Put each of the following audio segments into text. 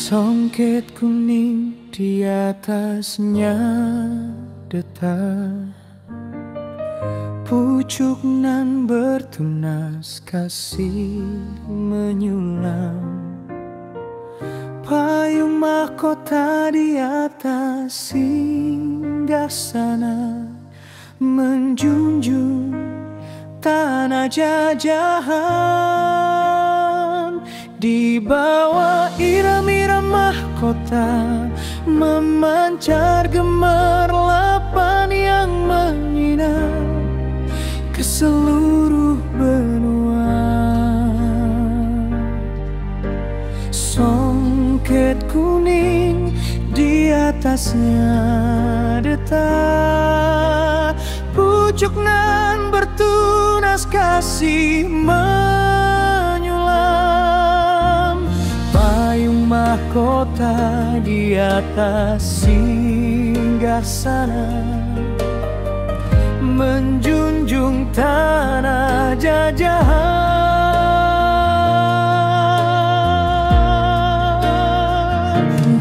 Songket kuning di atasnya detak, pucuk nan bertunas kasih menyulam, payung mahkota di atas singgasana, menjunjung tanah jajahan. Di bawah irama-irama mahkota memancar gemerlapan yang menyinar ke seluruh benua. Songket kuning di atasnya detak, pucuk nan bertunas kasih menyulam, payung mahkota di atas singgasana, menjunjung tanah jajahan.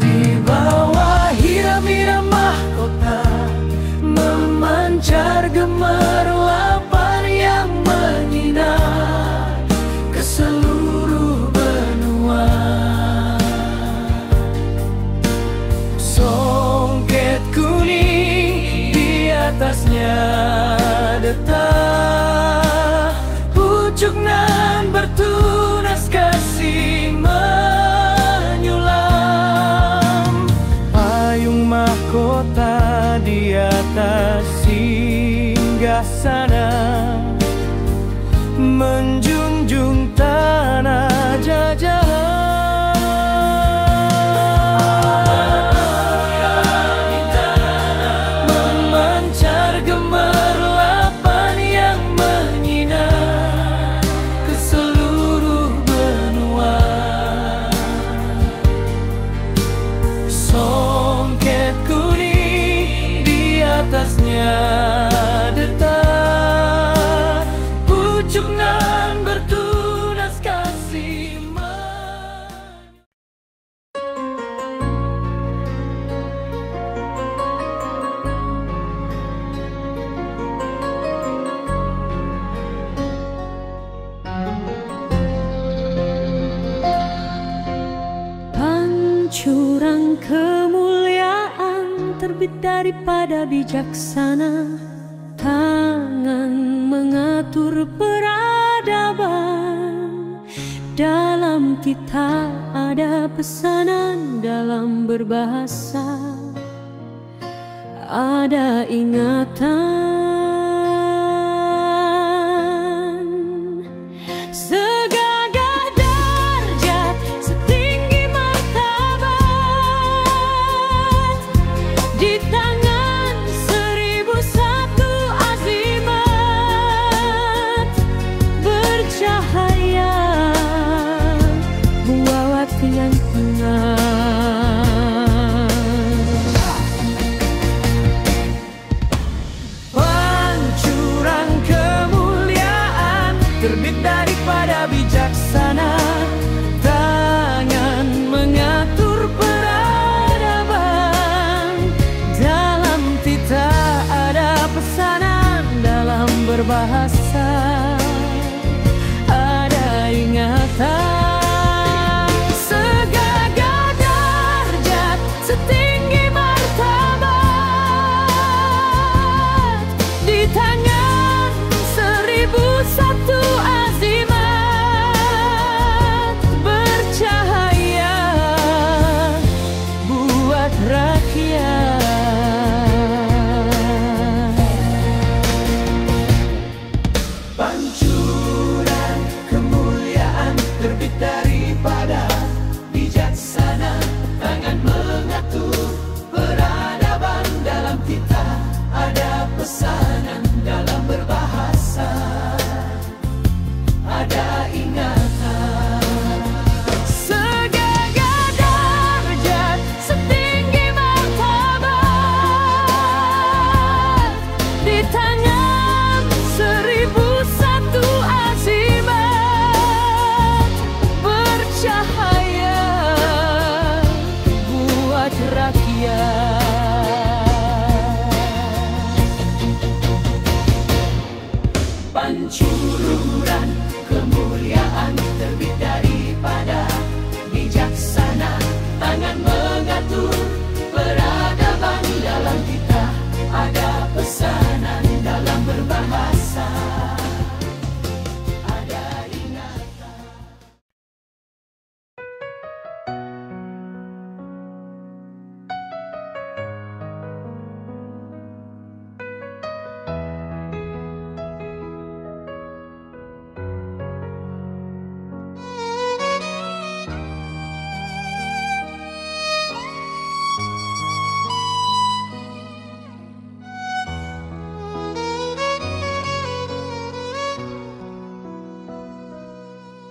Di bawah irama-irama mahkota memancar gemerlapan yang menyinar ke seluruh benua. Songket kuning di atasnya detak, pucuk nan bertunas kasih menyulam, payung mahkota di atas singgasana, menjunjung tanah jajahan. Memancar gemerlapan yang menyinar ke seluruh benua. Songket kuning di atasnya detak, pucuk nan bertunas kasih Pancuran kemuliaan terbit daripada bijaksana, tangan mengatur peradaban. Dalam kita ada pesanan, dalam berbahasa ada ingatan. Segagah darjat, setinggi martabat, di tangan 1001 azimat, bercahaya membawa keyakinan. Pancuran kemuliaan terbit daripada bijaksana, tangan mengatur peradaban. Dalam tita ada pesanan, dalam berbahasa ada ingatan. Segagah darjat, setinggi martabat, di tangan 1001 azimat, bercahaya buat rakyat. Pancuran kemuliaan terbit daripada bijaksana, tangan mengatur peradaban. Dalam kita ada pesanan, dalam berbahasa ada ingatan. Segagah darjat, setinggi martabat, di tangan 1001 azimat, bercahaya kemuliaan terbit daripada bijaksana. Tangan mengatur peradaban, dalam kita ada pesanan, dalam berbahasa ada ingatan.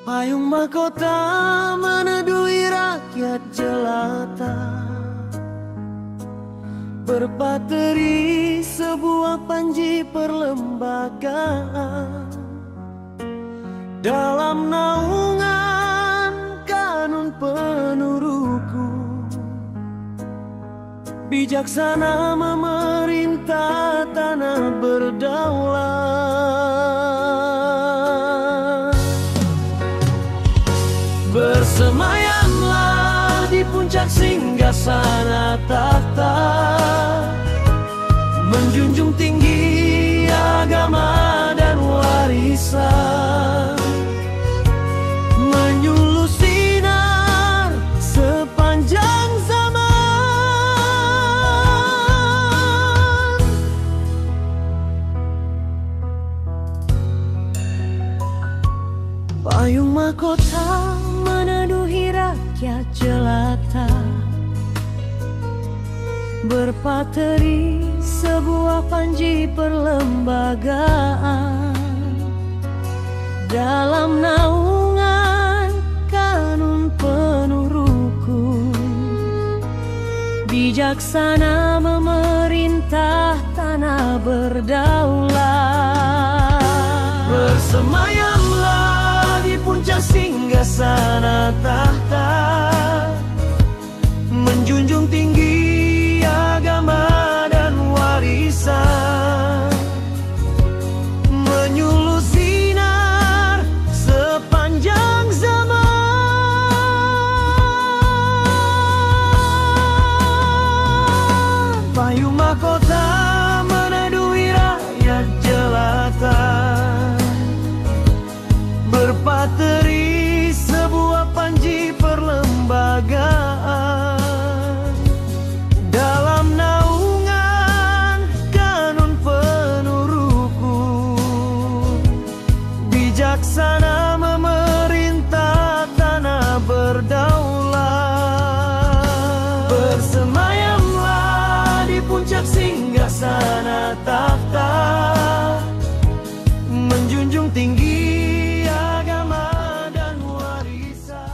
Payung mahkota meneduhi rakyat jelata, berpateri sebuah panji perlembagaan, dalam naungan kanun penuh rukun, bijaksana memerintah tanah berdaulat. Bersemayamlah di puncak singgasana tahta, menjunjung tinggi agama dan warisan, menyuluh sinar sepanjang zaman. Payung mahkota meneduhi rakyat jelata, berpateri sebuah panji perlembagaan, dalam naungan kanun penuh rukun, bijaksana memerintah tanah berdaulat. Bersemayamlah di puncak singgasana tahta, menjunjung tinggi agama dan warisan, menyuluh sinar sepanjang zaman. Payung mahkota meneduhi rakyat jelata, berpateri sebuah panji perlembagaan, dalam naungan kanun penuh rukun, bijaksana memerintah tanah berdaulat. Bersemayamlah di puncak singgasana tahta, menjunjung tinggi agama dan warisan.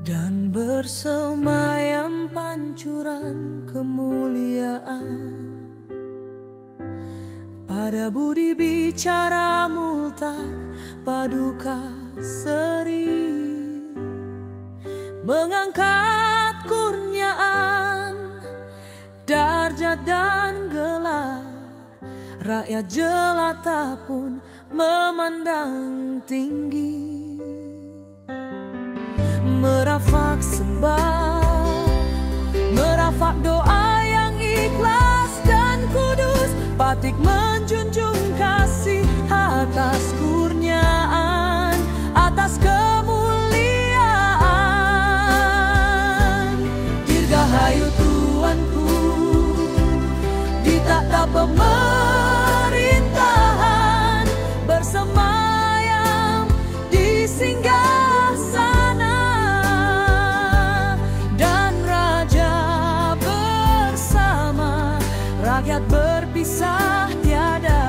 Dan bersemayam pancuran kemuliaan pada budi bicara multak paduka seri, mengangkat kurniaan, darjat dan gelar. Rakyat jelata pun memandang tinggi, merafak sembah, merafak doa yang ikhlas dan kudus, batik menjunjung kasih atas kurniaan, atas kemuliaan. Dirgahayu Tuanku di takhta pemerintahan, bersemayam di singgasana, dan raja bersama rakyat berpisah tiada.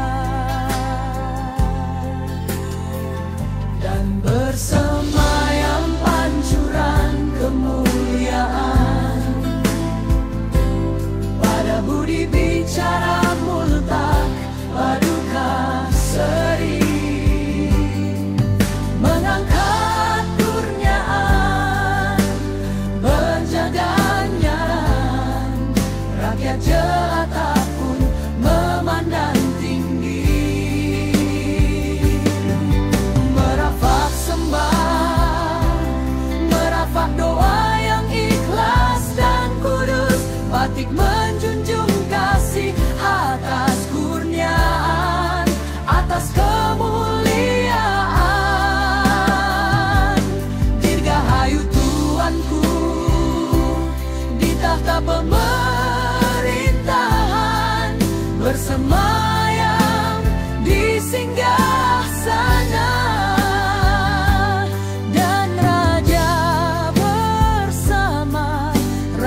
Dan bersama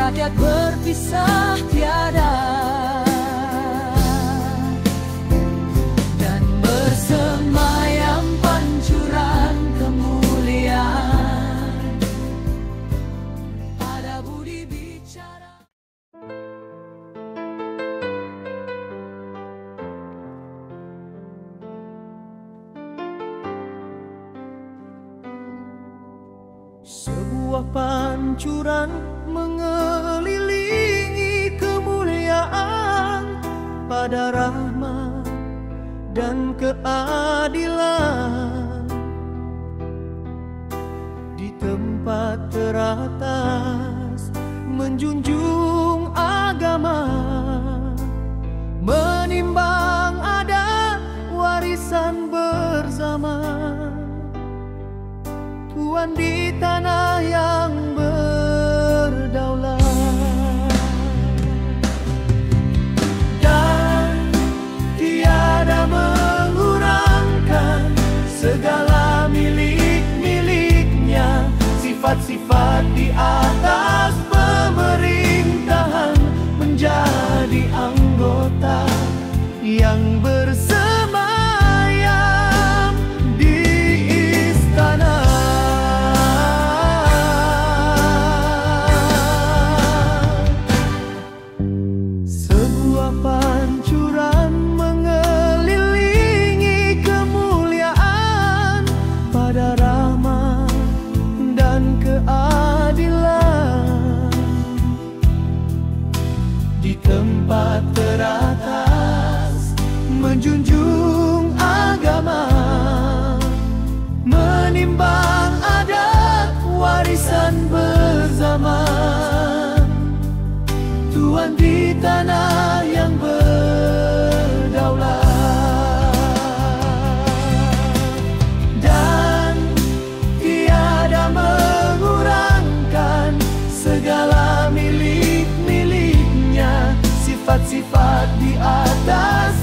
rakyat berpisah tiada, dan bersemayam pancuran kemuliaan pada budi bicara. Sebuah pancuran mengelilingi kemuliaan pada rahmat dan keadilan. Di tempat teratas menjunjung agama, menimbang adat warisan bersama. Tuhan di tanah yang berdaulat, dan tiada mengurangkan segala milik-miliknya, sifat-sifat di atas pemerintahan, menjadi anggota yang bersemayam di istana. Pancuran mengelilingi kemuliaan pada rahmat dan keadilan. Di tempat teratas menjunjung agama, menimbang adat warisan berzaman. Tuhan di tanah yang berdaulat, dan tiada mengurangkan segala milik-miliknya, sifat-sifat di atas